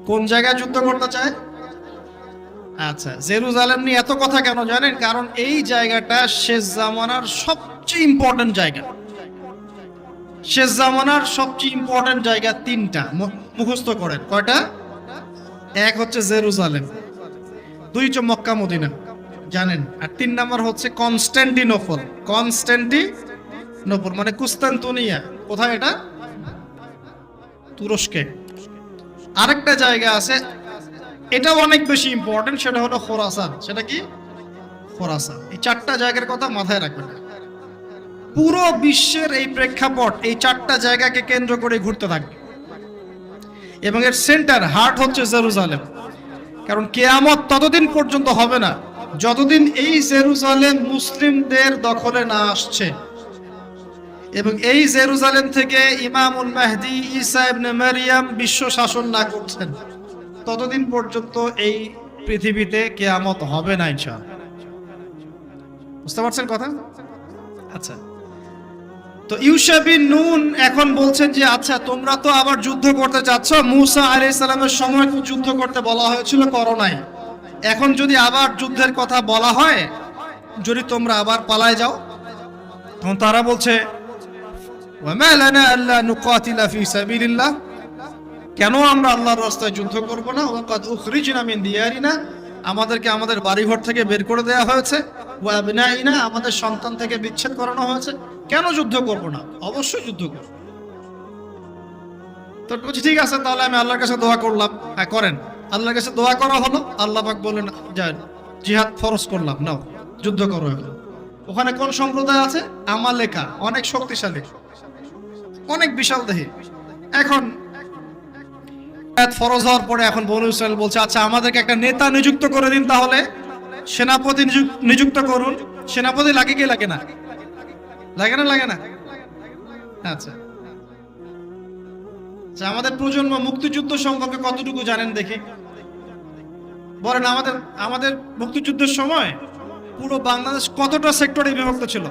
কোন জায়গায় যুদ্ধ করতে চায়? আচ্ছা, জেরুজালেম নিয়ে এত কথা কেন জানেন? কারণ এই জায়গাটা শেষ জামানার সবচেয়ে ইম্পর্টেন্ট জায়গা। শেষ জামানার সবচেয়ে ইম্পর্টেন্ট জায়গা তিনটা, মুখস্থ করেন। কয়টা? এক হচ্ছে জেরুজালেম, দুই হচ্ছে মক্কা মদিনা, জানেন, আর তিন নাম্বার হচ্ছে কনস্ট্যান্টিনোপল। কনস্ট্যান্টিনোপল মানে কুস্তান্তনিয়া। কোথায় এটা? তুরস্কে। আরেকটা জায়গা আছে, এটাও অনেক বেশি ইম্পর্টেন্ট, সেটা হলো খোরাসান। সেটা কি? খোরাসান। এই চারটা জায়গার কথা মাথায় রাখবেন। পুরো বিশ্বের এই প্রেক্ষাপট এই চারটা জায়গাকে কেন্দ্র করে ঘুরতে থাকবে, এবং এর সেন্টার হার্ট হচ্ছে জেরুজালেম। কারণ কিয়ামত ততদিন পর্যন্ত হবে না যতদিন এই জেরুজালেম মুসলিমদের দখলে না আসছে, এবং এই জেরুজালেম থেকে ইমামুল মাহদি ঈসা ইবনে মারইয়াম বিশ্ব শাসন না করছেন, ততদিন পর্যন্ত এই পৃথিবীতে কিয়ামত হবে না ইনশাআল্লাহ। বুঝতে পারছেন কথা? আচ্ছা, তো ইউশা বিন নুন এখন বলছেন যে আচ্ছা, তোমরা তো আবার যুদ্ধ করতে চাচ্ছ, মূসা আলাইহিস সালামের সময় তো যুদ্ধ করতে বলা হয়েছিল, করো নাই। এখন যদি আবার যুদ্ধের কথা বলা হয়, যদি তোমরা আবার পালায় যাও, তখন তারা বলছে ওয়ামা লানা আল্লা নুকাতিলা ফি সাবিলিল্লাহ, কেন আমরা আল্লাহর রাস্তায় যুদ্ধ করব না? ওয়াকাদ উখরিজনা মিন দিয়ারিনা, আমাদেরকে আমাদের বাড়িঘর থেকে বের করে দেওয়া হয়েছে, ওয়া আবনাইনা, আমাদের সন্তান থেকে বিচ্ছেদ করানো হয়েছে, কেন যুদ্ধ করব না? অবশ্যই যুদ্ধ করব। তো বলছি ঠিক আছে, তাহলে আমি আল্লাহর কাছে দোয়া করলাম। হ্যাঁ করেন। আল্লাহর কাছে দোয়া করা হলো, আল্লাহ পাক বললেন যান, জিহাদ ফরজ করলাম, নাও যুদ্ধ করো। এখন ওখানে কোন সম্প্রদায় আছে? আমালেকা, অনেক শক্তিশালী, অনেক বিশাল দেহী। এখন ফরজ হওয়ার পরে এখন বনু ইসরাইল বলছে আচ্ছা, আমাদেরকে একটা নেতা নিযুক্ত করে দিন, তাহলে সেনাপতি নিযুক্ত করুন। সেনাপতি লাগে কি লাগে না? লাগে না? লাগে না? আচ্ছা, আমাদের প্রজন্ম মুক্তিযুদ্ধ সম্পর্কে কতটুকু জানেন দেখি বলেন। আমাদের মুক্তিযুদ্ধের সময় পুরো বাংলাদেশ কতটা সেক্টরে বিভক্ত ছিল?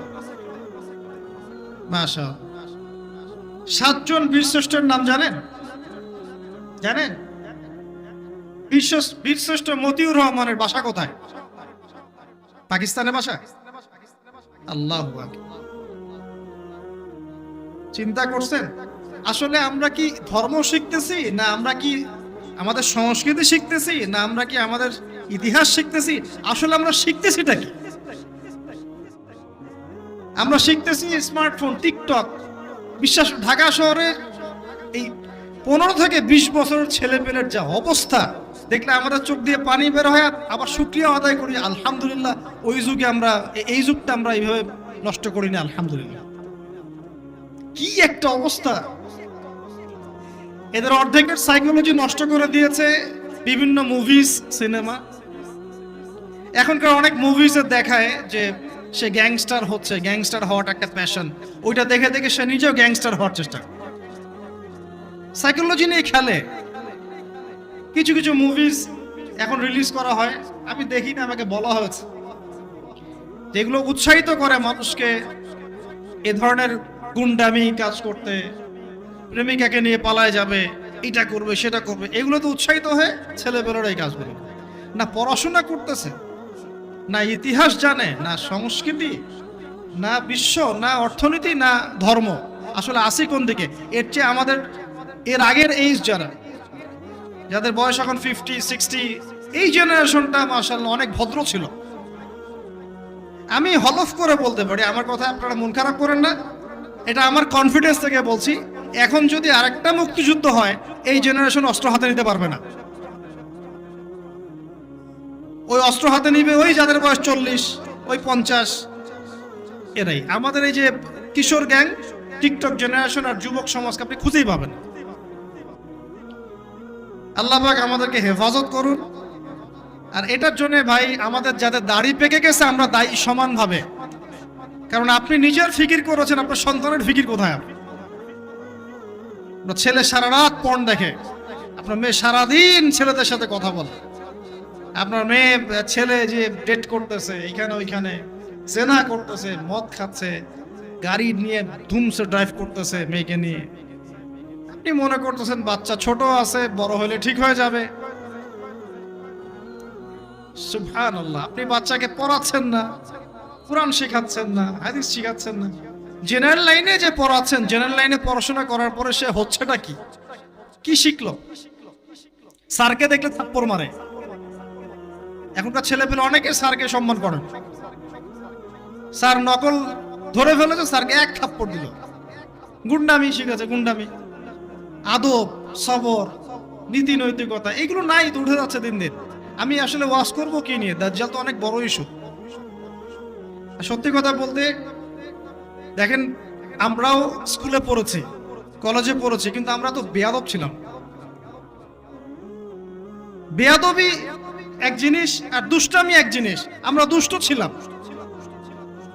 মাশাআল্লাহ। 7 জন বীরশ্রেষ্ঠের নাম জানেন? জানেন? বীরশ্রেষ্ঠ মতিউর রহমানের বাসা কোথায়? পাকিস্তানের বাসা? আল্লাহু আকবার। চিন্তা করছেন আসলে আমরা কি ধর্ম শিখতেছি, না আমরা কি আমাদের সংস্কৃতি শিখতেছি, না আমরা কি আমাদের ইতিহাস শিখতেছি? আসলে আমরা শিখতেছিটা কি? আমরা শিখতেছি স্মার্টফোন, টিকটক। বিশ্বাস, ঢাকা শহরে এই 15 থেকে 20 বছরের ছেলেপেলের যা অবস্থা দেখলে আমাদের চোখ দিয়ে পানি বের হয়, আবার শুকরিয়া আদায় করি আলহামদুলিল্লাহ, ওই যুগে আমরা, এই যুগটা আমরা এইভাবে নষ্ট করি না, আলহামদুলিল্লাহ। কি একটা অবস্থা! এদের অর্ধেকের সাইকোলজি নষ্ট করে দিয়েছে বিভিন্ন মুভিজ, সিনেমা। এখনকার অনেক মুভিজে দেখায় যে সে গ্যাংস্টার হচ্ছে, গ্যাংস্টার হওয়াটা একটা প্যাশন, ওইটা দেখে দেখে সে নিজেও গ্যাংস্টার হওয়ার চেষ্টা করে। সাইকোলজি নিয়ে খেলে। কিছু কিছু মুভিজ এখন রিলিজ করা হয়, আমি দেখি না, আমাকে বলা হয়েছে, যেগুলো উৎসাহিত করে মানুষকে এ ধরনের গুন্ডামি কাজ করতে, প্রেমিকাকে নিয়ে পালায় যাবে, এটা করবে সেটা করবে, এগুলো তো উৎসাহিত হয়ে ছেলেবেলার এই কাজগুলো। না পড়াশোনা করতেছে, না ইতিহাস জানে, না সংস্কৃতি, না বিশ্ব, না অর্থনীতি, না ধর্ম। আসলে আসি কোন দিকে? এর চেয়ে আমাদের এর আগের এইজ যাদের বয়স এখন 50-60, এই জেনারেশনটা মাশাআল্লাহ অনেক ভদ্র ছিল। আমি হলফ করে বলতে পারি, আমার কথা আপনারা মন খারাপ করেন না, এটা আমার কনফিডেন্স থেকে বলছি, এখন যদি আরেকটা মুক্তিযুদ্ধ হয়, এই জেনারেশন অস্ত্র হাতে নিতে পারবে না। ওই অস্ত্র হাতে নিবে ওই যাদের বয়স 40, ওই 50, এরাই। আমাদের এই যে কিশোর গ্যাং, টিকটক জেনারেশন আর যুবক সমাজকে আপনি খুঁজেই পাবেন। আল্লাহ পাক আমাদেরকে হেফাজত করুন। আর এটার জন্য ভাই, আমাদের যাদের দাড়ি পেকে গেছে আমরা দায়ী সমানভাবে। কারণ আপনি নিজের ফিকির করেছেন, আপনার সন্তানের ফিকির কোথায়? আপনার ছেলে সারা রাত পর্ন দেখে, আপনার মেয়ে সারাদিন ছেলেদের সাথে কথা বলে, আপনার মেয়ে ছেলে যে ডেট করতেছে এইখানে ওইখানে, জেনা করতেছে, মদ খাচ্ছে, গাড়ি নিয়ে ধুমসে ড্রাইভ করতেছে মেয়েকে নিয়ে। আপনি মনে করতেছেন বাচ্চা ছোট আছে, বড় হলে ঠিক হয়ে যাবে। সুবহানাল্লাহ, আপনি বাচ্চাকে পড়াচ্ছেন না, কোরআন শেখাচ্ছেন না, হাদিস শেখাচ্ছেন না। জেনারেল লাইনে যে পড়াচ্ছেন, জেনারেল লাইনে পড়াশোনা করার পরে সে হচ্ছেটা কি, কি শিখলো? স্যারকে দেখলে থাপ্পড় মারে। এখনকার ছেলেপেলে অনেকে স্যারকে সম্মান করেন। স্যার নকল ধরে ফেলেছে, স্যারকে এক থাপ্পড় দিল। গুন্ডামি শিখেছে, গুন্ডামি। আদব, সবর, নীতি নৈতিকতা এগুলো নাই তো, উঠে যাচ্ছে দিন দিন। আমি আসলে ওয়াজ করবো কি নিয়ে? দাজ্জাল তো অনেক বড় ইস্যু। সত্যি কথা বলতে দেখেন, আমরাও স্কুলে পড়েছি, কলেজে পড়েছি, কিন্তু আমরা তো বেয়াদব ছিলাম। বেয়াদবি এক জিনিস আর দুষ্টামি এক জিনিস। আমরা দুষ্ট ছিলাম,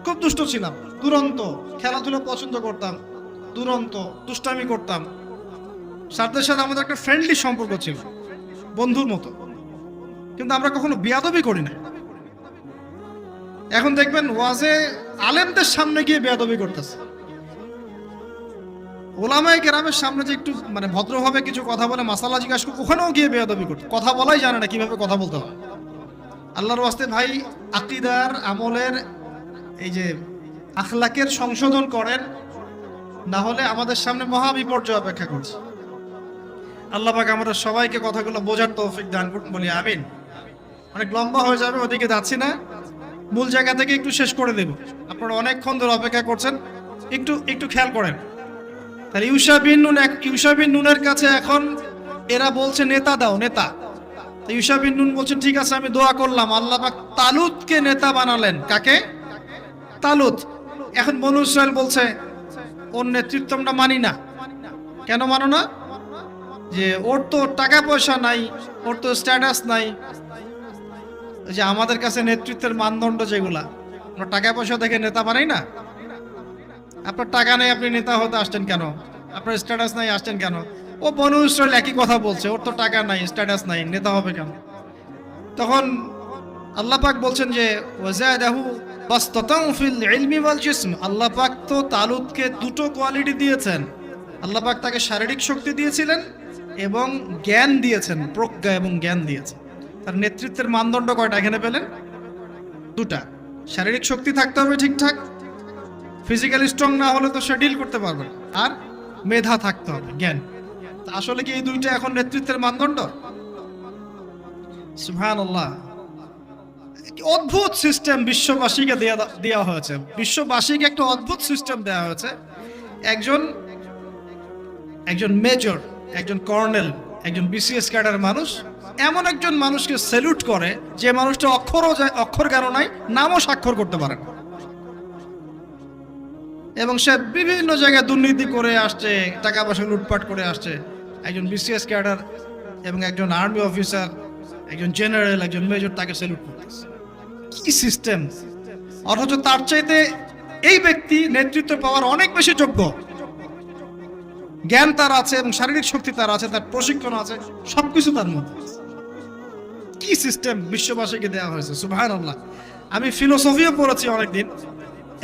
খুব দুষ্ট ছিলাম, দুরন্ত। খেলাধুলা পছন্দ করতাম, দুরন্ত, দুষ্টামি করতাম। স্যারদের সাথে আমাদের একটা ফ্রেন্ডলি সম্পর্ক ছিল, বন্ধুর মতো। কিন্তু আমরা কখনো বেয়াদবি করি না। এখন দেখবেন ওয়াজে আলেমদের সামনে গিয়ে বেয়াদবি করতেছে। ওলামায়ে কেরামের সামনে যে একটু মানে ভদ্রভাবে কিছু কথা বলে, মাসালা জিজ্ঞাসা করে, ওখানেও গিয়ে বেয়াদবি করতে, কথা বলাই জানে না কিভাবে কথা বলতে হয়। আল্লাহর ওয়াস্তে ভাই, আকীদার আমলের এই যে আখলাকের সংশোধন করেন, না হলে আমাদের সামনে মহা বিপর্যয় অপেক্ষা করছে। আল্লাহ পাক আমাদের সবাইকে কথাগুলো বোঝার তৌফিক দান করুন, বলি আমিন। অনেক লম্বা হয়ে যাবে, ওদিকে যাচ্ছি না, মূল জায়গা থেকে একটু শেষ করে দেব। আপনারা অনেকক্ষণ ধরে অপেক্ষা করছেন, একটু একটু খেয়াল করেন। তাহলে ইউশা বিন নুনের কাছে এখন এরা বলছে নেতা দাও, নেতা। ইউশা বিন নুন বলছেন ঠিক আছে, আমি দোয়া করলাম। আল্লাহ পাক তালুতকে নেতা বানালেন। কাকে? তালুত। এখন বনু ইসরাইল বলছে ওর নেতৃত্ব আমরা মানি না। কেন মানো না? যে ওর তো টাকা পয়সা নাই, ওর তো স্ট্যাটাস নাই। যে আমাদের কাছে নেতৃত্বের মানদণ্ড যেগুলা, আমরা টাকা পয়সা দেখে নেতা বানাই না। আপনার টাকা নেই, আপনি নেতা হতে আসছেন কেন? আপনার স্ট্যাটাস নাই, আসছেন কেন? ও বনু ইসরাইল একই কথা বলছে, ওর তো টাকা নাই, স্ট্যাটাস নাই, নেতা হবে কেন? তখন আল্লাহ পাক বলছেন যে ওয়াজাদাহু বাসতাতান ফিল ইলমি ওয়াল জিসম। আল্লাহ পাক তো তালুতকে দুটো কোয়ালিটি দিয়েছেন। আল্লাহ পাক তাকে শারীরিক শক্তি দিয়েছিলেন এবং জ্ঞান দিয়েছেন, প্রজ্ঞা এবং জ্ঞান দিয়েছেন। তার নেতৃত্বের মানদণ্ড কয়টা এখানে পেলেন? দুটা। শারীরিক শক্তি থাকতে হবে ঠিকঠাক, ফিজিক্যালি স্ট্রং না হলে তো সে ডিল করতে পারবে না। আর মেধা থাকতে হবে, জ্ঞান। আসলে কি এই দুইটা এখন নেতৃত্বের মানদণ্ড? সুবহানাল্লাহ। অদ্ভুত সিস্টেম বিশ্ববাসীকে দেওয়া হয়েছে। বিশ্ববাসীকে একটা অদ্ভুত সিস্টেম দেওয়া হয়েছে। একজন মেজর, একজন কর্নেল, একজন বিসিএস ক্যাডার মানুষ এমন একজন মানুষকে স্যালুট করে যে মানুষটা অক্ষর জ্ঞান নাই, নামও স্বাক্ষর করতে পারে না, এবং সে বিভিন্ন জায়গায় দুর্নীতি করে আসছে, টাকা পয়সা লুটপাট করে আসছে। একজন বিসিএস ক্যাডার এবং একজন আর্মি অফিসার, একজন জেনারেল, একজন মেজর তাকে স্যালুট করতেছে। কি সিস্টেম! অথচ তার চাইতে এই ব্যক্তি নেতৃত্ব পাওয়ার অনেক বেশি যোগ্য। জ্ঞান তার আছে এবং শারীরিক শক্তি তার আছে, তার প্রশিক্ষণ আছে, সবকিছু তার মধ্যে। কি সিস্টেম বিশ্ববাসীকে দেওয়া হয়েছে! সুবহানাল্লাহ। আমি ফিলোসফিও পড়েছি অনেকদিন।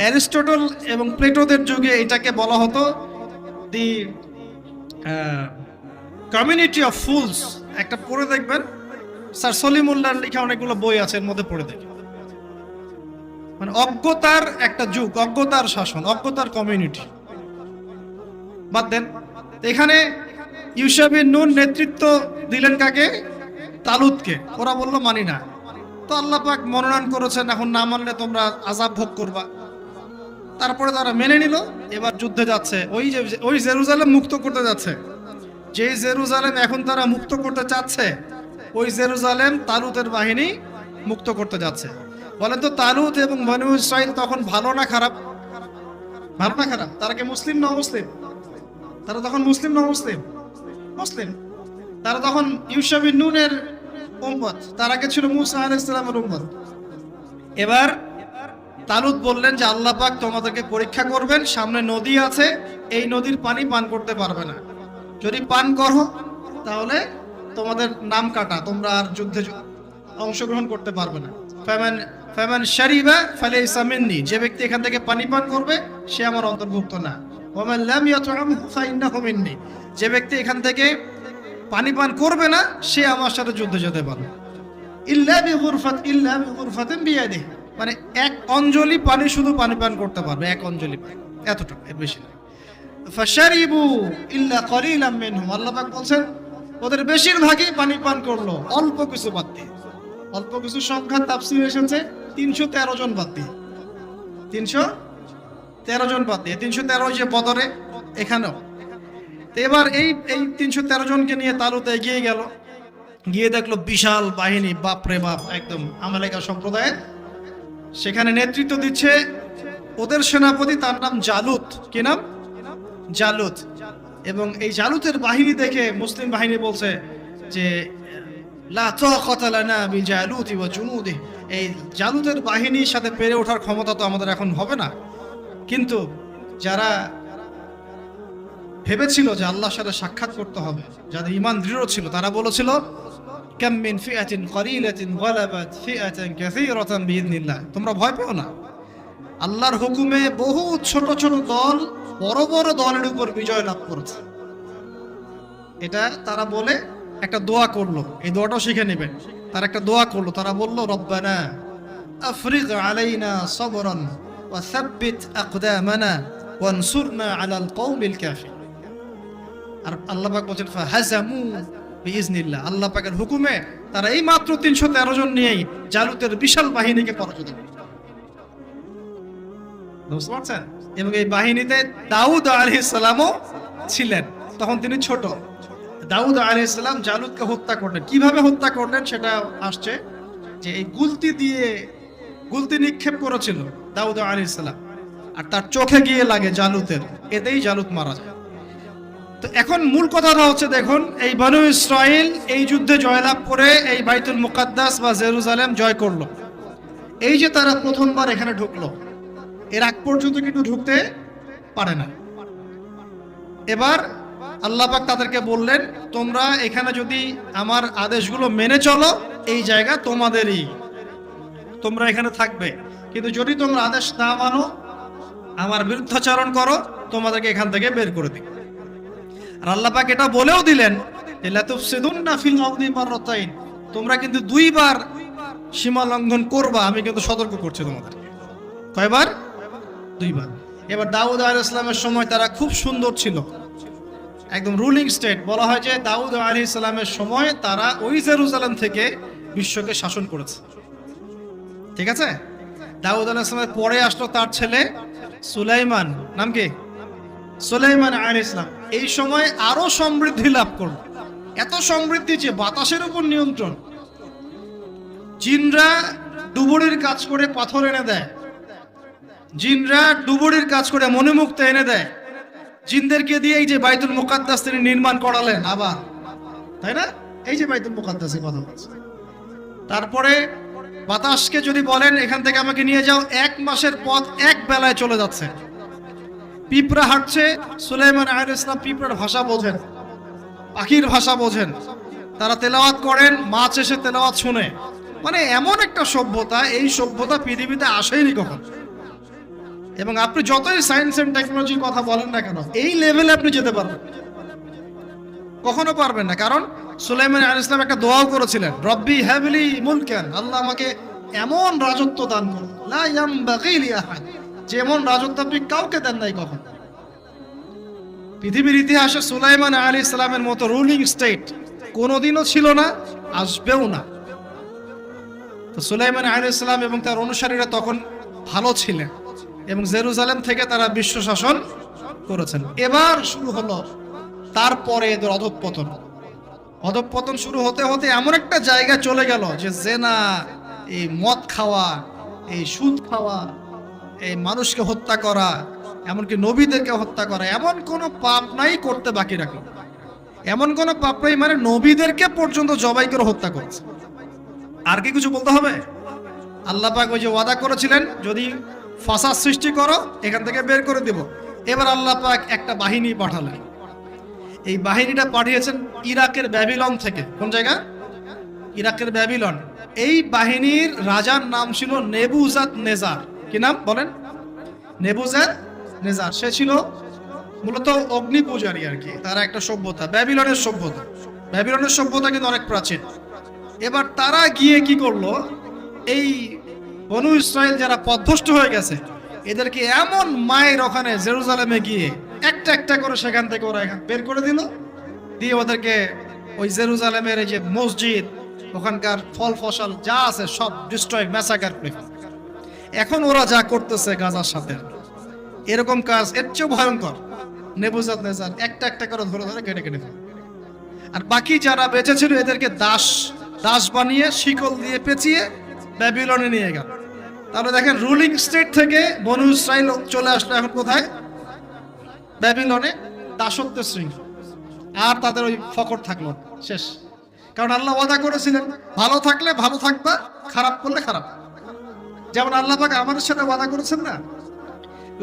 অ্যারিস্টটল এবং প্লেটোদের যুগে এটাকে বলা হতো দি কমিউনিটি অফ ফুলস। একটা পড়ে দেখবেন, স্যার সলিমুল্লাহর লেখা অনেকগুলো বই আছে, এর মধ্যে পড়ে দেখবেন। মানে অজ্ঞতার একটা যুগ, অজ্ঞতার শাসন, অজ্ঞতার কমিউনিটি। বাদ দেন, এখানে ইউশা বিন নুন নেতৃত্ব দিলেন কাকে? তালুতকে। ওরা বললো মানি না। তো আল্লাহ পাক মনোনয়ন করেছেন, এখন না মানলে তোমরা আযাব ভোগ করবা। তারপরে তারা মেনে নিল। এবার যুদ্ধে যাচ্ছে, ওই জেরুজালেম মুক্ত করতে যাচ্ছে। যে জেরুজালেম এখন তারা মুক্ত করতে চাচ্ছে, ওই জেরুজালেম তালুতের বাহিনী মুক্ত করতে যাচ্ছে। বলেন তো, তালুত এবং বনু ইসরাইল তখন ভালো না খারাপ? ভালো না খারাপ? তারা কি মুসলিম না মুসলিম? তারা তখন মুসলিম না মুসলিম? মুসলিম। তারা তখন ইউশা বিন নুনের উম্মত, তার আগে ছিল মূসা আলাইহিস সালামের উম্মত। এবার তালুত বললেন যে আল্লাহ পাক তোমাদেরকে পরীক্ষা করবেন, সামনে নদী আছে, এই নদীর পানি পান করতে পারবে না। যদি পান করো তাহলে তোমাদের নাম কাটা, তোমরা আর যুদ্ধে অংশগ্রহণ করতে পারবে না। ফামান শারিবা ফালাইসা মিন্নি, যে ব্যক্তি এখান থেকে পানি পান করবে সে আমার অন্তর্ভুক্ত না। ওয়ামান লাম ইয়াতআমহু ফাইন্নাহু মিন্নি, যে ব্যক্তি এখান থেকে পানি পান করবে না সে আমার সাথে যুদ্ধে যেতে পারবে। ইল্লা বিগুরফাতিন বিয়াদিহি, মানে এক অঞ্জলি পানি শুধু পানি পান করতে পারবে, এক অঞ্জলি পানি, এতটুকু, এর বেশি না। ফাশারিবু ইল্লা কলিলাম মিনহুম, আল্লাহ পাক বলছেন ওদের বেশিরভাগই পানি পান করলো অল্প কিছু বাদ দিয়ে। অল্প কিছু সংখ্যা তাফসীরে এসেছে 313 জন বাদ দিয়ে, 313 জন বাদ দিয়ে, 313 যে বদরে এখানেও। তো এবার এই 313 জনকে নিয়ে তালুতে এগিয়ে গেল, গিয়ে দেখলো বিশাল বাহিনী, বাপরে বাপ, একদম আমালেকা সম্প্রদায়ের। সেখানে নেতৃত্ব দিচ্ছে ওদের সেনাপতি, তার নাম জালুত। কি নাম? জালুত। এবং এই জালুতের বাহিনী দেখে মুসলিম বাহিনী বলছে যে লা তাকাতা লানা বিজালুতি ওয়া জুনুদিহি, এই জালুতের বাহিনীর সাথে পেরে ওঠার ক্ষমতা তো আমাদের এখন হবে না। কিন্তু যারা ভেবেছিল যে আল্লাহর সাথে সাক্ষাৎ করতে হবে, যাদের ঈমান দৃঢ় ছিল, তারা বলেছিল কাম মিন ফিআতিন কলিলাতিন গালাবাত ফিআতান কাসীরাতান বিইذনিল্লাহ, তোমরা ভয় পেও না, আল্লাহর হুকুমে বহু ছোট ছোট দল বড় বড় দলের উপর বিজয় লাভ করেছে। এটা তারা বলে একটা দোয়া করলো, এই দোয়াটাও শিখে নেবেন। তারা একটা দোয়া করলো, তারা বলল রব্বানা আফরিগ আলাইনা সাবরান ওয়া সাব্বিত আকদামানা ওয়ানসুরনা আলাল কওমিল কাফির। আর আল্লাহ পাক বলেন ফাহাজামু বিইذনিল্লাহ, আল্লাহ পাকের হুকুমে তারা এই মাত্র 313 জন নিয়েই জালুতের বিশাল বাহিনীকে পরাজিত করে। বুঝতে পারছেন? এবং এই বাহিনীতে দাউদ আলাইহিস সালামও ছিলেন, তখন তিনি ছোট। দাউদ আলাইহিস সালাম জালুতকে হত্যা করলেন। কিভাবে হত্যা করলেন সেটা আসছে, যে এই গুলতি নিক্ষেপ করেছিল দাউদ আলাইহিস সালাম, আর তার চোখে গিয়ে লাগে জালুতের, এতেই জালুত মারা যায়। তো এখন মূল কথাটা হচ্ছে, দেখুন এই বনু ইসরাইল এই যুদ্ধে জয়লাভ করে এই বাইতুল মুকাদ্দাস বা জেরুজালেম জয় করলো। এই যে তারা প্রথমবার এখানে ঢুকলো, এর আগ পর্যন্ত কিন্তু ঢুকতে পারে না। এবার আল্লাহ পাক তাদেরকে বললেন, তোমরা এখানে যদি আমার আদেশগুলো মেনে চলো, এই জায়গা তোমাদেরই, তোমরা এখানে থাকবে। কিন্তু যদি তোমরা আদেশ না মানো, আমার বিরুদ্ধাচরণ করো, তোমাদেরকে এখান থেকে বের করে দিই। আর আল্লাহ পাক এটা বলেও দিলেন যে লা তুফসিদুন্না ফিল আরদি মাররাতাইন, তোমরা কিন্তু দুইবার সীমা লঙ্ঘন করবা, আমি কিন্তু সতর্ক করছি তোমাদেরকে। কয়বার? দুইবার। এবার দাউদ আলাইহিস সালামের সময় তারা খুব সুন্দর ছিল, একদম রুলিং স্টেট। বলা হয় যে দাউদ আলাইহিস সালামের সময় তারা ওই জেরুজালেম থেকে বিশ্বকে শাসন করেছে। ঠিক আছে? দাউদ আলাইহিস সালামের পরে আসলো তার ছেলে সুলাইমান, নাম কি? সুলাইমান আলাইহিস সালাম। এই সময় আরো সমৃদ্ধি লাভ করলো, এত সমৃদ্ধি যে বাতাসের উপর নিয়ন্ত্রণ। জিনরা ডুবুরির কাজ করে পাথর এনে দেয়, জিনরা ডুবুরির কাজ করে মণিমুক্তা এনে দেয়। জিনদেরকে দিয়ে এই যে বাইতুল মুকাদ্দাস তিনি নির্মাণ করালেন আবার, তাই না? এই যে বাইতুল মুকাদ্দাসের কথা বলছে। তারপরে বাতাসকে যদি বলেন এখান থেকে আমাকে নিয়ে যাও, 1 মাসের পথ এক বেলায় চলে যাচ্ছে। পিঁপড়া হাঁটছে, সুলাইমান আলাইহিস সালাম পিঁপড়ার ভাষা বোঝেন, পাখির ভাষা বোঝেন, তারা তেলাওয়াত করেন, মাছ এসে তেলাওয়াত শুনে। মানে এমন একটা সভ্যতা, এই সভ্যতা পৃথিবীতে আসেনি কখন। এবং আপনি যতই সায়েন্স এন্ড টেকনোলজির কথা বলেন না কেন, এই লেভেলে আপনি যেতে পারবেন কখনো পারবেন না। কারণ সুলাইমান আলাইহিস সালাম একটা দোয়াও করেছিলেন, রব্বি হাবলি মুলকান, আল্লাহ আমাকে এমন রাজত্ব দান করুন, লা ইয়ামবাগি লি আহাদ, যেমন রাজত্ব আপনি কাউকে দেন নাই কখন। পৃথিবীর ইতিহাসে সুলাইমান আলাইহিস সালামের মতো রুলিং স্টেট কোনোদিনও ছিল না, আসবেও না। তো সুলাইমান আলাইহিস সালাম এবং তার অনুসারীরা তখন ভালো ছিলেন এবং জেরুজালেম থেকে তারা বিশ্ব শাসন করেছেন। এবার শুরু হলো তারপরে এদের অধঃপতন। অধঃপতন শুরু হতে হতে এমন একটা জায়গা চলে গেল যে জেনা, এই মদ খাওয়া, এই সুদ খাওয়া, এই মানুষকে হত্যা করা, এমনকি নবীদেরকে হত্যা করা, এমন কোনো পাপ নাই করতে বাকি রাখলো। এমন কোনো পাপ নাই মানে নবীদেরকে পর্যন্ত জবাই করে হত্যা করেছে। আর কি কিছু বলতে হবে? আল্লাহ পাক ওই যে ওয়াদা করেছিলেন, যদি ফাসাদ সৃষ্টি করো এখান থেকে বের করে দেব। এবার আল্লাহ পাক একটা বাহিনী পাঠালেন। এই বাহিনীটা পাঠিয়েছেন ইরাকের ব্যাবিলন থেকে। কোন জায়গা? ইরাকের ব্যাবিলন। এই বাহিনীর রাজার নাম ছিল নেবুজাদ নেজার। কি নাম বলেন? নেবুজাদ নেজার। সে ছিল মূলত অগ্নি পূজারী আর কি, তারা একটা সভ্যতা, ব্যাবিলনের সভ্যতা। ব্যাবিলনের সভ্যতা কিন্তু অনেক প্রাচীন। এবার তারা গিয়ে কি করলো, এই বনু ইসরায়েল যারা পথভ্রষ্ট হয়ে গেছে এদেরকে এমন মায়ের ওখানে জেরুজালেমে গিয়ে একটা একটা করে সেখান থেকে ওরা বের করে দিল, দিয়ে ওদেরকে ওই জেরুজালেমের এই যে মসজিদ, ওখানকার ফল ফসল যা আছে সব ডিস্ট্রয়, ম্যাসাকার করে ফেলে। এখন ওরা যা করতেছে গাজার সাথে, এরকম কাজ এর চেয়েও ভয়ঙ্কর। নেবুজাদনেজার একটা একটা করে ধরে ধরে কেটে কেটে ফেলে। আর বাকি যারা বেঁচে ছিল এদেরকে দাস দাস বানিয়ে শিকল দিয়ে পেঁচিয়ে ব্যাবিলনে নিয়ে গেল। তাহলে দেখেন, রুলিং স্টেট থেকে বনু ইসরাইল চলে আসলো এখন কোথায়? ব্যাবিলনে, দাসত্বের শৃঙ্খল। আর তাদের ওই ফকর থাকলো শেষ। কারণ আল্লাহ ওয়াদা করেছিলেন, ভালো থাকলে ভালো থাকবা, খারাপ করলে খারাপ। যেমন আল্লাহ পাক আমাদের সাথে ওয়াদা করেছেন না,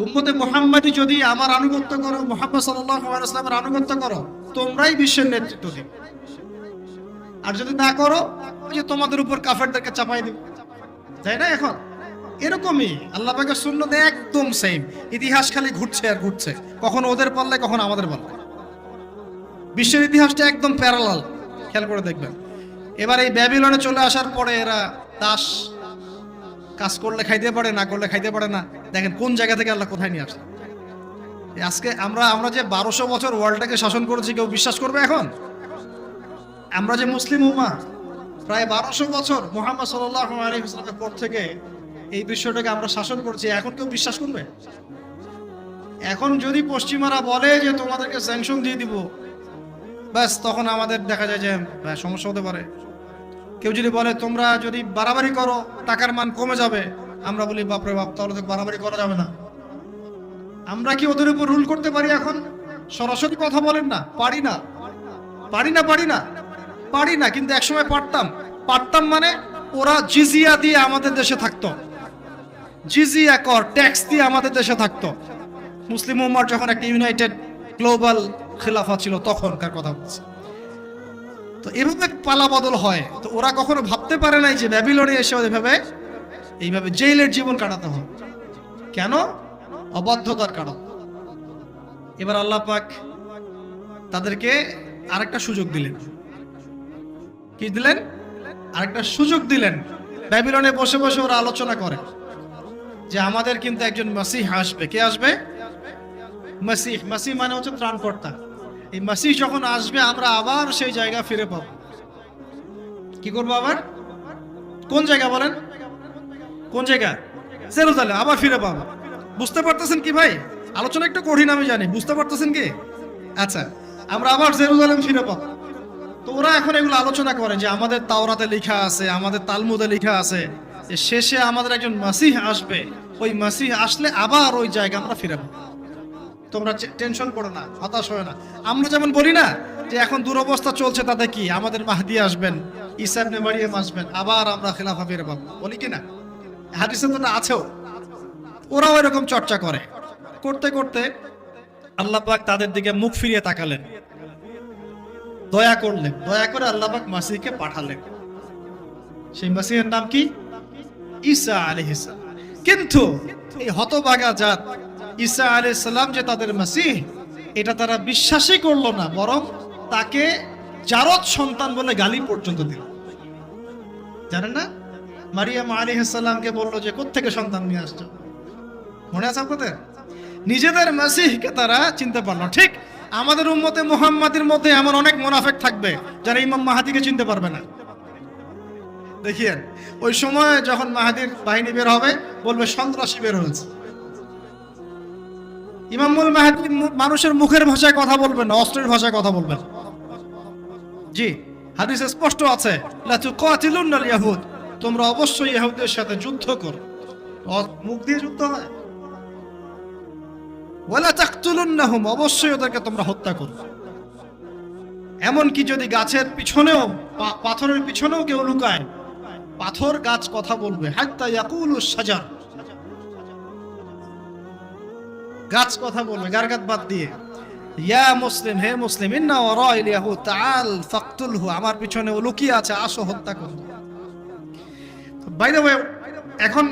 উম্মতে মুহাম্মাদি যদি আমার আনুগত্য করো, মুহাম্মদ সাল্লাল্লাহু আলাইহি ওয়াসাল্লামের আনুগত্য করো, তোমরাই বিশ্বের নেতৃত্ব দিবে। আর যদি না করো, ওই যে তোমাদের উপর কাফেরদেরকে চাপাই দিবে, তাই না? এখন এরকমই আল্লাহ পাকের সুন্নাত একদম সেম। ইতিহাস খালি ঘুরছে আর ঘুরছে, কখন ওদের পাল্লায় কখন আমাদের পাল্লায়। বিশ্বের ইতিহাসটা একদম প্যারালাল, খেয়াল করে দেখবেন। এবার এই ব্যাবিলনে চলে আসার পরে এরা দাস, কাজ করলে খাইতে পারে, না করলে খাইতে পারে না। দেখেন কোন জায়গা থেকে আল্লাহ কোথায় নিয়ে আসে। আজকে আমরা যে 1200 বছর ওয়ার্ল্ডটাকে শাসন করেছি, কেউ বিশ্বাস করবে এখন? আমরা যে মুসলিম উম্মাহ, প্রায় 1200 বছর মুহাম্মদ সাল্লাল্লাহু আলাইহি ওয়াসাল্লামের পর থেকে এই বিশ্বটাকে আমরা শাসন করছি, এখন কেউ বিশ্বাস করবে? এখন যদি পশ্চিমারা বলে যে তোমাদেরকে স্যাংশন দিয়ে দিব, ব্যাস তখন আমাদের দেখা যায় যে সমস্যা হতে পারে। কেউ যদি বলে তোমরা যদি বাড়াবাড়ি করো টাকার মান কমে যাবে, আমরা বলি বাপরে বাপ, তাহলে তো বাড়াবাড়ি করা যাবে না। আমরা কি ওদের উপর রুল করতে পারি? এখন সরাসরি কথা বলেন না, পারি না, পারি না, পারি না, পারি না। কিন্তু একসময় পারতাম মানে ওরা জিজিয়া দিয়ে আমাদের দেশে থাকতো, জিজিয়া কর, ট্যাক্স দিয়ে আমাদের দেশে থাকতো। মুসলিম উম্মার যখন একটা ইউনাইটেড গ্লোবাল খিলাফা ছিল তখনকার কথা বলছি। তো এভাবে পালা বদল হয়। তো ওরা কখনো ভাবতে পারে নাই যে ব্যাবিলনে এসে এইভাবে জেলের জীবন কাটাতে হবে। কেন? অবাধ্যতার কারণ। এবার আল্লাহ পাক তাদেরকে আরেকটা সুযোগ দিলেন। কি দিলেন? আরেকটা সুযোগ দিলেন। ব্যাবিলনে বসে বসে ওরা আলোচনা করে যে আমাদের কিন্তু একজন মাসিহ আসবে। কে আসবে? মাসিহ। মাসিহ মানে হচ্ছে ত্রাণকর্তা। এই মাসিহ যখন আসবে আমরা আবার সেই জায়গা ফিরে পাবো। কি করবো আবার? কোন জায়গা বলেন? কোন জায়গা? জেরুজালেম। আবার ফিরে পাবো। বুঝতে পারতেছেন কি ভাই? আলোচনা একটু কঠিন আমি জানি, বুঝতে পারতেছেন কি? আচ্ছা, আমরা আবার জেরুজালেম ফিরে পাবো। তো ওরা এখন এগুলো আলোচনা করে যে আমাদের তাওরাতে লেখা আছে, আমাদের তালমুদে লেখা আছে যে শেষে আমাদের একজন মাসিহ আসবে। ওই মাসিহ আসলে আবার ওই জায়গা আমরা ফিরে পাবো। তোমরা টেনশন করো না, হতাশ হয় না। আমরা যেমন বলি না যে এখন দুরবস্থা চলছে, তাতে কি আমাদের মাহদি আসবেন, ঈসা ইবনে মারইয়াম আসবেন, আবার আমরা খেলাফা ফিরে পাবো, বলি কি না? হাদিসে তো আছেও। ওরাও এরকম চর্চা করে। করতে করতে আল্লাহ পাক তাদের দিকে মুখ ফিরিয়ে তাকালেন, দয়া করলেন। দয়া করে আল্লাহ পাক মাসিহকে পাঠালেন। সেই মাসিহের নাম কি? ঈসা আলাইহিস সালাম। কিন্তু এই হতভাগা জাত ঈসা আলাইহিস সালাম যে তাদের মাসিহ, এটা তারা বিশ্বাসই করলো না, বরং তাকে জারদ সন্তান বলে গালি পর্যন্ত দিল। জানেন না, মারিয়াম আলাইহিস সালামকে বললো যে কোত্থেকে সন্তান নিয়ে আসছো? মনে আছে আপনাদের? নিজেদের মাসিহকে তারা চিনতে পারলো। ঠিক আমাদের উম্মতে মুহাম্মাদির মধ্যে এমন অনেক মুনাফিক থাকবে যারা ইমাম মাহাদিকে চিনতে পারবে না। দেখিয়েন, ওই সময় যখন মাহাদির বাহিনী বের হবে বলবে সন্ত্রাসী বের হয়েছে। ইমামুল মাহাদি মানুষের মুখের ভাষায় কথা বলবেন না, অস্ত্রের ভাষায় কথা বলবেন। জি, হাদিসে স্পষ্ট আছে, লা তুকাতিলুনাল ইয়াহুদ, তোমরা অবশ্যই ইহুদীদের সাথে যুদ্ধ করো। মুখ দিয়ে যুদ্ধ হয়। ওয়ালা তাকতুলুন্নাহুম, অবশ্যই ওদেরকে তোমরা হত্যা করো। এমনকি যদি গাছের পিছনেও, পাথরের পিছনেও কেউ লুকায়, পাথর গাছ কথা বলবে। হাত্তা ইয়াকুলুস শাজার, গাছ কথা বলবে গারগাত বাদ দিয়ে। ইয়া মুসলিম, হে মুসলিম, ইন্না ওয়ারাইল ইয়াহুদ তাআল ফাকতুলহু, আমার পিছনে ও লুকিয়ে আছে, আসো হত্যা করো। বাই দ্য ওয়ে, এখন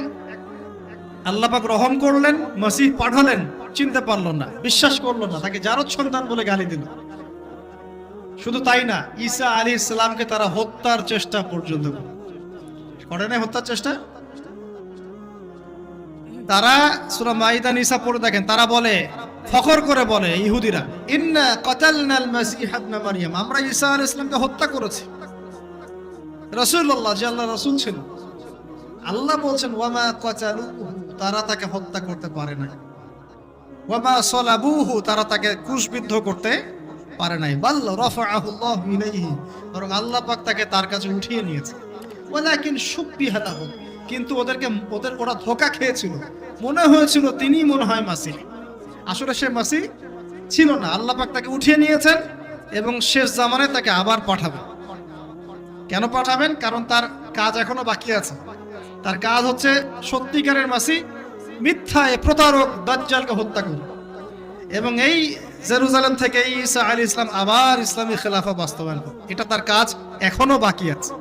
আল্লাহ পাক রহম করলেন, মসিহ পাঠালেন, চিনতে পারলো না, বিশ্বাস করলো না, তাকে জারদ সন্তান বলে গালি দিল। শুধু তাই না, ঈসা আলাইহিস সালামকে তারা হত্যার চেষ্টা পর্যন্ত করে নাই। হত্যার চেষ্টা তারা সূরা মাইদা নিসা পড়ে দেখেন, তারা বলে, ফখর করে বলে ইহুদিরা, ইন্না কাতালনাল মাসিহ ইবনে মারইয়াম, আমরা ঈসা আলাইহিস সালামকে হত্যা করেছি। রাসূলুল্লাহ যে আল্লাহর রাসূল ছিল, আল্লাহ বলছেন ওয়ামা কাতালুহু, তারা তাকে হত্যা করতে পারে না। ওয়ামা সালাবুহু, তারা তাকে ক্রুশবিদ্ধ করতে পারে নাই। বাল রাফাআহু আল্লাহু ইলাইহি, বরং আল্লাহ পাক তাকে তার কাছে উঠিয়ে নিয়েছে। ওয়ালাকিন শুববিহা লাহু, কিন্তু ওরা ধোঁকা খেয়েছিল, মনে হয়েছিল তিনি মনে হয় মাসিহ, আসলে সে মাসিহ ছিল না। আল্লাহ পাক তাকে উঠিয়ে নিয়েছেন এবং শেষ জামানায় তাকে আবার পাঠাবেন। কেন পাঠাবেন? কারণ তার কাজ এখনো বাকি আছে। তার কাজ হচ্ছে সত্যিকারের মাসিহ মিথ্যায় প্রতারক দাজ্জালকে হত্যা করবে, এবং এই জেরুজালেম থেকে ঈসা আলাইহিস সালাম আবার ইসলামী খেলাফা বাস্তবায়ন করবে। এটা তার কাজ এখনো বাকি আছে।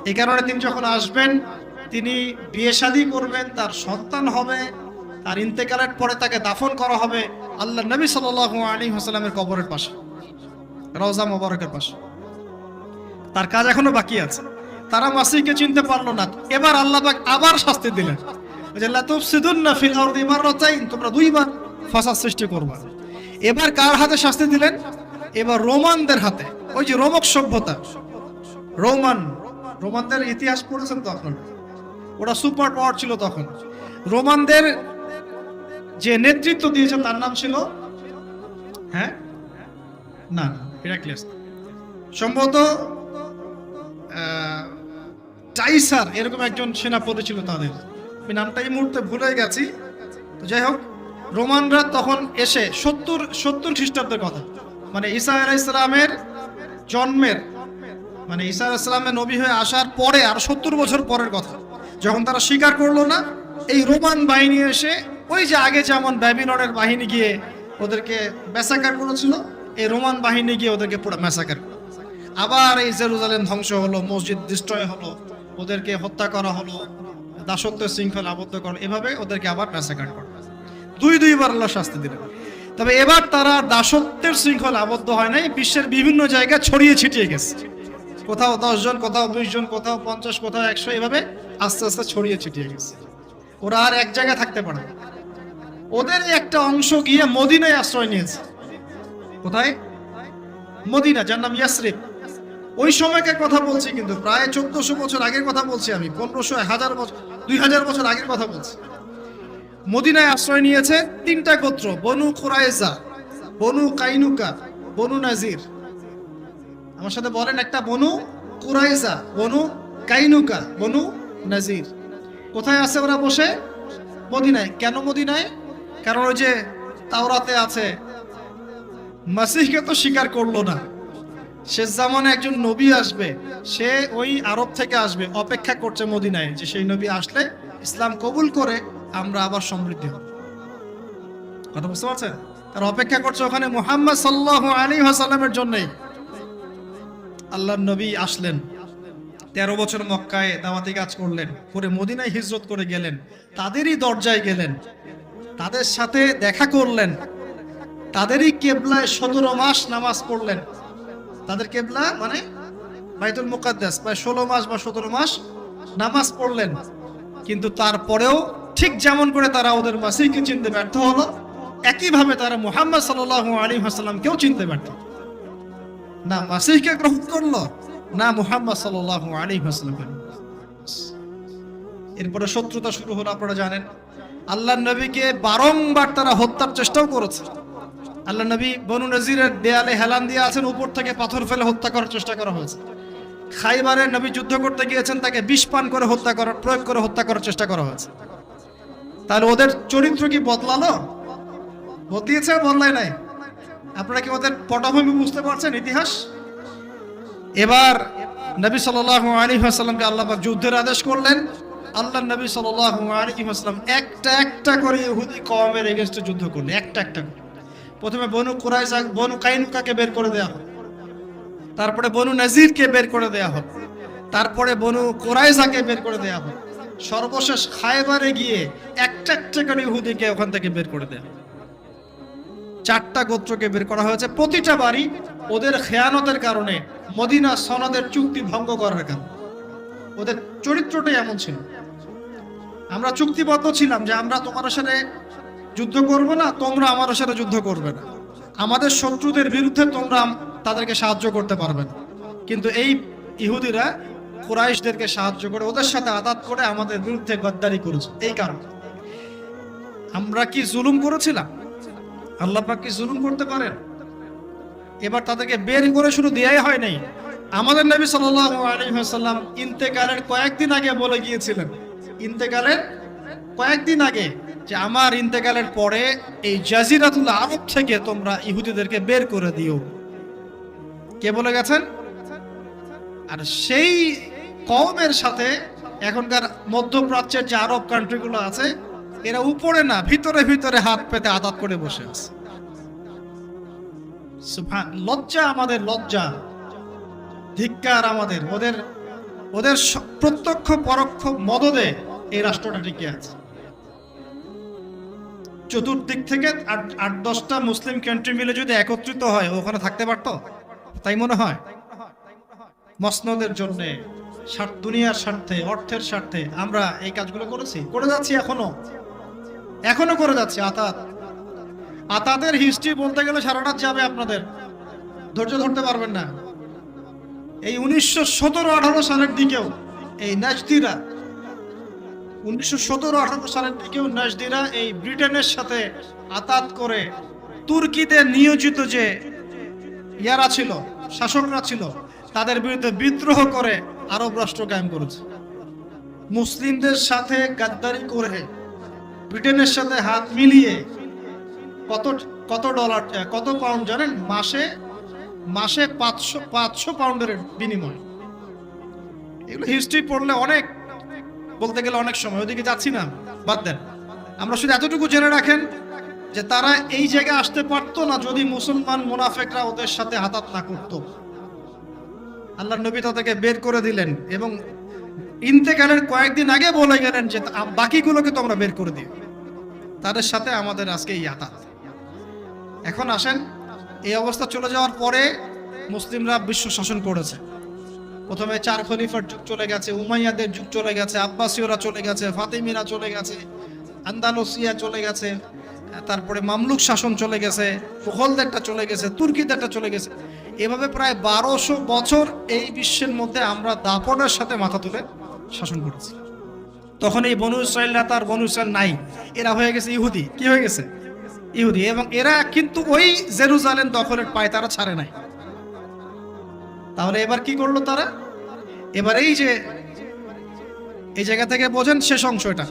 এই কারণে তিনি যখন আসবেন, তিনি বিয়ে শাদী করবেন, তার সন্তান হবে, তার ইন্তেকালের পরে তাকে দাফন করা হবে আল্লাহ নবী সাল্লাল্লাহু আলাইহি ওয়াসাল্লামের কবরের পাশে, রওজা মোবারকের পাশে। তার কাজ এখনো বাকি আছে। তারা মাসিহকে চিনতে পারলো না। এবার আল্লাহ পাক আবার শাস্তি দিলেন, যে লা তুফসিদুন্না ফিল আরদি মাররাতাইন, তোমরা দুইবার ফাসাদ সৃষ্টি করবা। এবার কার হাতে শাস্তি দিলেন? এবার রোমানদের হাতে। ওই যে রোমক সভ্যতা, রোমানদের ইতিহাস পড়েছেন তো আপনারা, ওরা সুপার পাওয়ার ছিল তখন। রোমানদের যে নেতৃত্ব দিয়েছে তার নাম ছিল হেরাক্লিয়াস, সম্ভবত টাইসার, এরকম একজন সেনাপতি ছিল তাদের, আমি নামটা এই মুহূর্তে ভুলে গেছি। তো যাই হোক, রোমানরা তখন এসে 70 খ্রিস্টাব্দের কথা, মানে ঈসা আলাইহিস সালামের জন্মের, মানে ঈসা আলাইহিস সালামের নবী হয়ে আসার পরে আর 70 বছর পরের কথা, যখন তারা স্বীকার করলো না, এই রোমান বাহিনী এসে ওই যে আগে যেমন ব্যাবিলনের বাহিনী গিয়ে ওদেরকে ম্যাসাকার করেছিল, এই রোমান বাহিনী গিয়ে ওদেরকে পুরো ম্যাসাকার করলো। আবার এই জেরুজালেম ধ্বংস হলো, মসজিদ ডিস্ট্রয় হলো, ওদেরকে হত্যা করা হলো, দাসত্বের শৃঙ্খলা আবদ্ধ করলো, এভাবে ওদেরকে আবার ম্যাসাকার করলো। দুইবার আল্লাহ শাস্তি দিলেন। তবে এবার তারা দাসত্বের শৃঙ্খলা আবদ্ধ হয় নাই, বিশ্বের বিভিন্ন জায়গায় ছড়িয়ে ছিটিয়ে গেছে। কোথাও 10 জন, কোথাও 20 জন, কোথাও 50, কোথাও 100, এভাবে আস্তে আস্তে ছড়িয়ে ছিটিয়ে গেছে। ওরা আর এক জায়গায় থাকতে পারে না। ওদের একটা অংশ গিয়ে মদিনায় আশ্রয় নিয়েছে। কোথায়? মদিনা, যার নাম ইয়াসরিব। ওই সময়কার কথা বলছি, কিন্তু প্রায় 1400 বছর আগের কথা বলছি আমি, 1500, 1000 বছর, 2000 বছর আগের কথা বলছি। মদিনায় আশ্রয় নিয়েছে 3টা গোত্র, বনু কুরাইজা, বনু কাইনুকা, বনু নাজির। আমার সাথে বলেন একটা, বনু কুরাইজা, বনু কাইনুকা, বনু নাজির। কোথায় আছে ওরা বসে? মদিনায়। কেন মদিনায়? কারণ ওই যে তাওরাতে আছে, মাসিহকে তো স্বীকার করলো না, শেষ জামানে একজন নবী আসবে, সে ওই আরব থেকে আসবে, অপেক্ষা করছে মদিনায়, যে সেই নবী আসলে ইসলাম কবুল করে আমরা আবার সমৃদ্ধি হব। কথা বুঝতে পারছেন? তার অপেক্ষা করছে ওখানে মুহাম্মদ সাল্লাল্লাহু আলাইহি ওয়াসাল্লামের জন্যই। আল্লাহর নবী আসলেন, 13 বছর মক্কায় দাওয়াতি কাজ করলেন, পরে মদিনায় হিজরত করে গেলেন, তাদেরই দরজায় গেলেন, তাদের সাথে দেখা করলেন, তাদেরই কেবলায় 17 মাস নামাজ পড়লেন। তাদের কেবলা মানে বাইতুল মুকাদ্দাস, প্রায় 16 মাস বা 17 মাস নামাজ পড়লেন। কিন্তু তারপরেও ঠিক যেমন করে তারা ওদের মাসিহকে চিনতে ব্যর্থ হলো, একইভাবে তারা মুহাম্মদ সাল্লাল্লাহু আলাইহি ওয়াসাল্লামকেও চিনতে ব্যর্থ। না মাসিহকে গ্রহণ করলো, না মুহাম্মদ সাল্লাল্লাহু আলাইহি ওয়াসাল্লামকে। এরপরে শত্রুতা শুরু হলো। আপনারা জানেন, আল্লাহর নবীকে বারংবার তারা হত্যার চেষ্টাও করেছে। আল্লাহ নবী বনু নজিরের দেয়ালে হেলান দিয়ে আছেন, উপর থেকে পাথর ফেলে হত্যা করার চেষ্টা করা হয়েছে। খাইবারে নবী যুদ্ধ করতে গিয়েছেন, তাকে বিষ পান করে প্রয়োগ করে হত্যা করার চেষ্টা করা হয়েছে। তাহলে ওদের চরিত্র কি বদলালো? বদলিয়েছে? বদলায় নাই? আপনারা কি ওদের পটভূমি বুঝতে পারছেন, ইতিহাস? এবার নবী সাল্লাল্লাহু আলাইহি ওয়াসাল্লামকে আল্লাহ পাক যুদ্ধের আদেশ করলেন। আল্লাহ নবী সাল্লাল্লাহু আলাইহি ওয়াসাল্লাম একটা করে ইহুদি কওমের এগেইনস্টে যুদ্ধ করলেন, একটা করে। প্রথমে বনু কুরাইজা, বনু কাইনুকাকে বের করে দেওয়া হলো, তারপরে বনু নাজিরকে বের করে দেওয়া হলো, তারপরে বনু কুরাইজাকে বের করে দেওয়া হলো। সর্বশেষ খায়বারে গিয়ে একটা একটা করে ইহুদিকে ওখান থেকে বের করে দেয়। 4টা গোত্রকে বের করা হয়েছে, প্রতিটা বাড়ি ওদের খেয়ানতের কারণে, মদিনা সনদের চুক্তি ভঙ্গ করার কারণে। ওদের চরিত্রটাই এমন ছিল। আমরা চুক্তিবদ্ধ ছিলাম যে আমরা তোমার সাথে যুদ্ধ করব না, তোমরা আমার সাথে যুদ্ধ করবে না, আমাদের শত্রুদের বিরুদ্ধে তোমরা তাদেরকে সাহায্য করতে পারবে না। কিন্তু এই ইহুদিরা কুরাইশদেরকে সাহায্য করে, ওদের সাথে আঘাত করে আমাদের বিরুদ্ধে গদ্দারি করেছে। এই কারণে আমরা কি জুলুম করেছিলাম? আল্লাহ পাক কি জুলুম করতে পারেন? এবার তাদেরকে বের করে শুরু দেয়াই হয় নাই। আমাদের নবী সাল্লাল্লাহু আলাইহি ওয়াসাল্লাম ইন্তেকালের কয়েকদিন আগে বলে গিয়েছিলেন, ইন্তেকালের কয়েকদিন আগে, যে আমার ইন্তেকালের পরে এই জাজিরাতুল আরব থেকে তোমরা ইহুদিদেরকে বের করে দিও। কে বলে গেছেন? আর সেই কওমের সাথে এখনকার মধ্যপ্রাচ্যের যে আরব কান্ট্রিগুলো আছে, এরা উপরে না ভিতরে ভিতরে হাত পেতে আদাত করে বসে আছে। লজ্জা, আমাদের লজ্জা, ধিক্কার আমাদের। ওদের ওদের প্রত্যক্ষ পরোক্ষ মদদে এই রাষ্ট্রটা টিকে আছে। চতুর্দিক থেকে 8-10টা মুসলিম কান্ট্রি মিলে যদি একত্রিত হয়, ওখানে থাকতে পারতো? তাই মনে হয়? মসনদের জন্য, দুনিয়ার স্বার্থে, অর্থের স্বার্থে আমরা এই কাজগুলো করেছি, করে যাচ্ছি, এখনো করে যাচ্ছি। আতাদের হিস্ট্রি বলতে গেলে সারা রাত যাবে, আপনাদের ধৈর্য ধরতে পারবেন না। এই 1917-18 সালের দিকেও এই নাজদিরা, 1917-18 সালের দিকেও নাজদিরা এই ব্রিটেনের সাথে আতাত করে তুর্কিদের নিয়োজিত যে ইয়ারা ছিল, শাসকরা ছিল, তাদের বিরুদ্ধে বিদ্রোহ করে আরব রাষ্ট্র কায়েম করেছে। মুসলিমদের সাথে গাদ্দারি করে, ব্রিটেনের সাথে হাত মিলিয়ে কত ডলার, কত পাউন্ড জানেন? মাসে 500 পাউন্ডের বিনিময়। এগুলো হিস্ট্রি পড়লে অনেক, বলতে গেলে অনেক সময়, ওদিকে যাচ্ছি না, বাদ দেন। আমরা শুধু এতটুকু জেনে রাখেন যে তারা এই জায়গায় আসতে পারতো না যদি মুসলমান মুনাফেকরা ওদের সাথে হাতাত না করতো। আল্লাহর নবী তাদেরকে বের করে দিলেন এবং ইন্তেকালের কয়েকদিন আগে বলে গেলেন যে বাকিগুলোকে তোমরা বের করে দিও। তাদের সাথে আমাদের আজকে এই আতাত। এখন আসেন, এই অবস্থা চলে যাওয়ার পরে মুসলিমরা বিশ্ব শাসন করেছে। প্রথমে 4 খলিফার যুগ চলে গেছে, উমাইয়াদের যুগ চলে গেছে, আব্বাসীয়রা চলে গেছে, ফাতিমিরা চলে গেছে, আন্দালুসিয়া চলে গেছে, তারপরে মামলুক শাসন চলে গেছে, মুঘলদেরটা চলে গেছে, তুর্কিদেরটা চলে গেছে। এভাবে প্রায় 1200 বছর এই বিশ্বের মধ্যে আমরা দাপটের সাথে মাথা তুলে শাসন করেছি। তখন এই বনু ইসরাইলরা তার বনু ইসরাইল নাই, এরা হয়ে গেছে ইহুদি। কি হয়ে গেছে? ইহুদি। এবং এরা কিন্তু ওই জেরুজালেম দখলের পায় তারা ছাড়ে নাই। তাহলে এবার কি করলো তারা? এবার এই যে এই জায়গা থেকে বোঝেন শেষ অংশ এটা।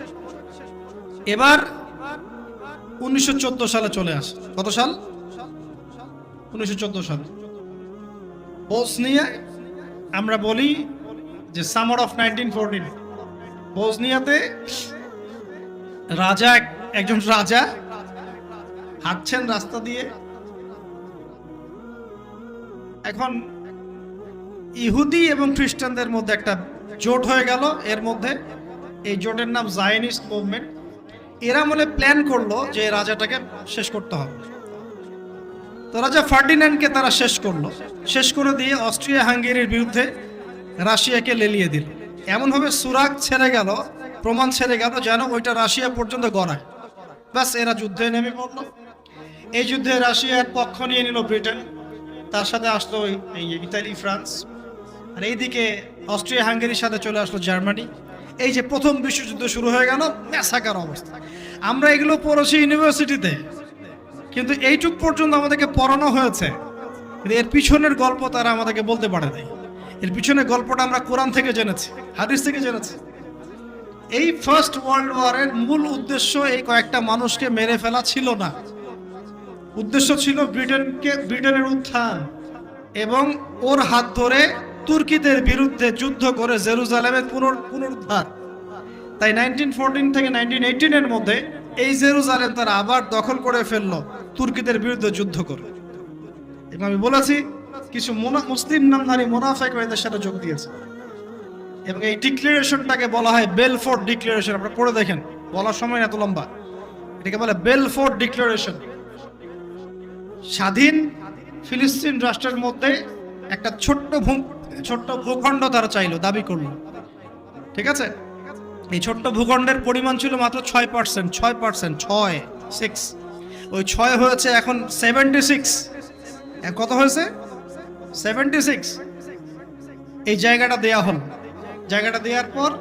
এবার 1914 সালে চলে আসে। কত সাল? 1914 সাল। বসনিয়া, আমরা বলি যে সামার অফ 1914। বসনিয়াতে একজন রাজা হাঁটছেন রাস্তা দিয়ে। এখন ইহুদি এবং খ্রিস্টানদের মধ্যে একটা জোট হয়ে গেল। এর মধ্যে এই জোটের নাম জায়নিস্ট মুভমেন্ট। এরা মনে প্ল্যান করলো যে রাজাটাকে শেষ করতে হবে। তো রাজা ফার্ডিন্যান্ডকে তারা শেষ করে দিয়ে অস্ট্রিয়া হাঙ্গেরির বিরুদ্ধে রাশিয়াকে লেলিয়ে দিল। এমনভাবে সুরাগ ছেড়ে গেল, প্রমাণ ছেড়ে গেল যেন ওইটা রাশিয়া পর্যন্ত গড়ায়। ব্যাস, এরা যুদ্ধে নেমে পড়লো। এই যুদ্ধে রাশিয়ার পক্ষ নিয়ে নিল ব্রিটেন, তার সাথে আসলো এই ইতালি, ফ্রান্স, আর এইদিকে অস্ট্রিয়া হাঙ্গেরির সাথে চলে আসলো জার্মানি। এই যে প্রথম বিশ্বযুদ্ধ শুরু হয়ে গেল, ম্যাসাকার অবস্থা। আমরা এগুলো পড়েছি ইউনিভার্সিটিতে, কিন্তু এইটুক পর্যন্ত আমাদেরকে পড়ানো হয়েছে। এর পিছনের গল্প তারা আমাদেরকে বলতে পারে নাই। এর পিছনের গল্পটা আমরা কোরআন থেকে জেনেছি, হাদিস থেকে জেনেছি। এই ফার্স্ট ওয়ার্ল্ড ওয়ারের মূল উদ্দেশ্য এই কয়েকটা মানুষকে মেরে ফেলা ছিল না। উদ্দেশ্য ছিল ব্রিটেনের উত্থান এবং ওর হাত ধরে তুর্কিদের বিরুদ্ধে যুদ্ধ করে জেরুজালেমের পুনরুদ্ধার। তাই 1914 থেকে 1918 এর মধ্যে এই জেরুজালেম তারা আবার দখল করে ফেললো তুর্কিদের বিরুদ্ধে যুদ্ধ করে। এবং আমি বলেছি কিছু মুসলিম নামধারী মুনাফিক এদের সাথে যোগ দিয়েছে এবং এই ডিক্লারেশনটাকে বলা হয় বেলফোর্ট ডিক্লারেশন। আপনারা পড়ে দেখেন, বলার সময় এত লম্বা। এটাকে বলে বেলফোর্ট ডিক্লারেশন। স্বাধীন ফিলিস্তিন রাষ্ট্রের মধ্যে একটা ছোট্ট ভূখণ্ড তারা চাইলো, দাবি করলো। ঠিক আছে, এই ছোট্ট ভূখণ্ডের পরিমাণ ছিল মাত্র 6%। ওই 6 হয়েছে এখন 76। কত হয়েছে? 76। এই জায়গাটা দেয়া হল। জায়গাটা দেওয়ার পর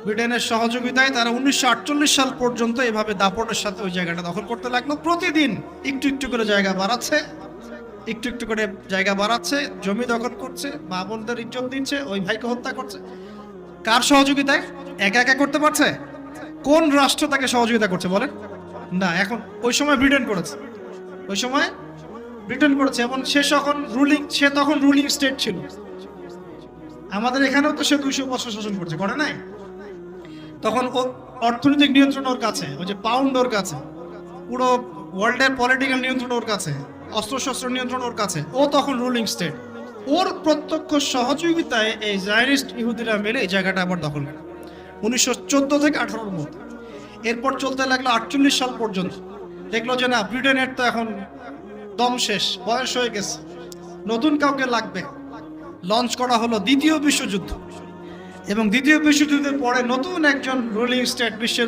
ব্রিটেনের সহযোগিতায় তারা 1948 সাল পর্যন্ত এভাবে দাপটের সাথে ওই জায়গাটা দখল করতে লাগলো। প্রতিদিন একটু একটু করে জায়গা বাড়াচ্ছে, জমি দখল করছে, মা বোনদের ইজ্জত দিচ্ছে, ওই ভাইকে হত্যা করছে। কার সহযোগিতায়? একা একা করতে পারছে? কোন রাষ্ট্র তাকে সহযোগিতা করছে বলেন? না, এখন ওই সময় ব্রিটেন করেছে। এবং সে তখন রুলিং স্টেট ছিল। আমাদের এখানেও তো সে 200 বছর শাসন করছে, করে নাই? তখন অর্থনৈতিক নিয়ন্ত্রণ ওর কাছে, ওই যে পাউন্ড ওর কাছে, পুরো ওয়ার্ল্ডের পলিটিক্যাল নিয়ন্ত্রণ ওর কাছে, অস্ত্রশস্ত্র নিয়ন্ত্রণ ওর কাছে। ও তখন রুলিং স্টেট। ওর প্রত্যক্ষ সহযোগিতায় এই জায়নিস্ট ইহুদিরা মিলে এই জায়গাটা আবার দখল করে 1914 থেকে 18 মধ্যে। এরপর চলতে লাগলো 48 সাল পর্যন্ত। দেখলো যে না, ব্রিটেনের তো এখন দম শেষ, বয়স হয়ে গেছে, নতুন কাউকে লাগবে। লঞ্চ করা হলো দ্বিতীয় বিশ্বযুদ্ধ। এবং দ্বিতীয় বিশ্বযুদ্ধের পরে নতুন একজন রুলিং স্টেট বিশ্বের